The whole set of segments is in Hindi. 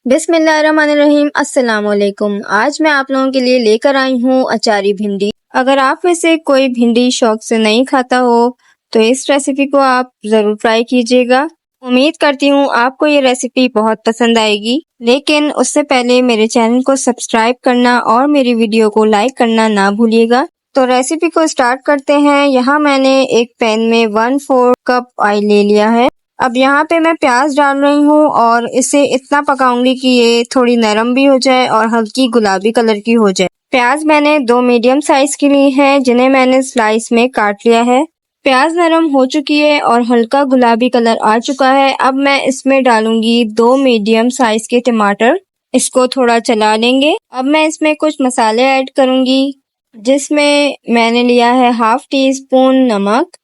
बिस्मिल्लाहिर्रहमानिर्रहीम। अस्सलाम वालेकुम। आज मैं आप लोगों के लिए लेकर आई हूँ अचारी भिंडी। अगर आप में से कोई भिंडी शौक से नहीं खाता हो तो इस रेसिपी को आप ज़रूर ट्राई कीजिएगा। उम्मीद करती हूँ आपको ये रेसिपी बहुत पसंद आएगी, लेकिन उससे पहले मेरे चैनल को सब्सक्राइब करना और मेरी वीडियो को लाइक करना ना भूलिएगा। तो रेसिपी को स्टार्ट करते हैं। यहाँ मैंने एक पैन में 1/4 कप ऑयल ले लिया है। अब यहाँ पे मैं प्याज डाल रही हूँ और इसे इतना पकाऊंगी कि ये थोड़ी नरम भी हो जाए और हल्की गुलाबी कलर की हो जाए। प्याज मैंने 2 मीडियम साइज की ली हैं, जिन्हें मैंने स्लाइस में काट लिया है। प्याज नरम हो चुकी है और हल्का गुलाबी कलर आ चुका है। अब मैं इसमें डालूंगी 2 मीडियम साइज के टमाटर। इसको थोड़ा चला लेंगे। अब मैं इसमें कुछ मसाले ऐड करूंगी, जिसमें मैंने लिया है 1/2 टीस्पून नमक,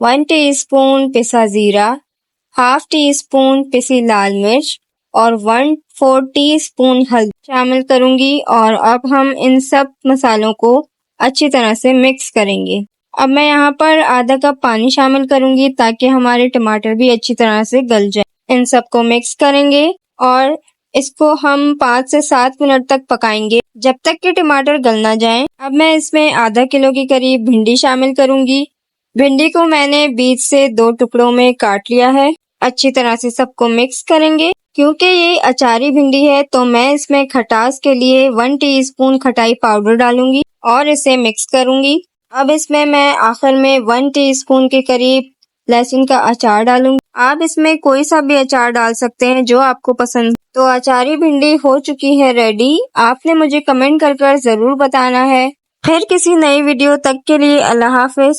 1 टीस्पून पिसा जीरा, 1/2 टीस्पून पिसी लाल मिर्च और 1/4 टीस्पून हल्दी शामिल करूंगी। और अब हम इन सब मसालों को अच्छी तरह से मिक्स करेंगे। अब मैं यहाँ पर आधा कप पानी शामिल करूंगी ताकि हमारे टमाटर भी अच्छी तरह से गल जाए। इन सबको मिक्स करेंगे और इसको हम 5 से 7 मिनट तक पकाएंगे, जब तक कि टमाटर गल ना जाए। अब मैं इसमें आधा किलो के करीब भिंडी शामिल करूंगी। भिंडी को मैंने बीच से 2 टुकड़ों में काट लिया है। अच्छी तरह से सबको मिक्स करेंगे। क्योंकि ये अचारी भिंडी है तो मैं इसमें खटास के लिए 1 टीस्पून खटाई पाउडर डालूंगी और इसे मिक्स करूंगी। अब इसमें मैं आखिर में 1 टीस्पून के करीब लहसुन का अचार डालूंगी। आप इसमें कोई सा भी अचार डाल सकते हैं जो आपको पसंद। तो अचारी भिंडी हो चुकी है रेडी। आपने मुझे कमेंट कर जरूर बताना है। फिर किसी नई वीडियो तक के लिए अल्लाह हाफिज।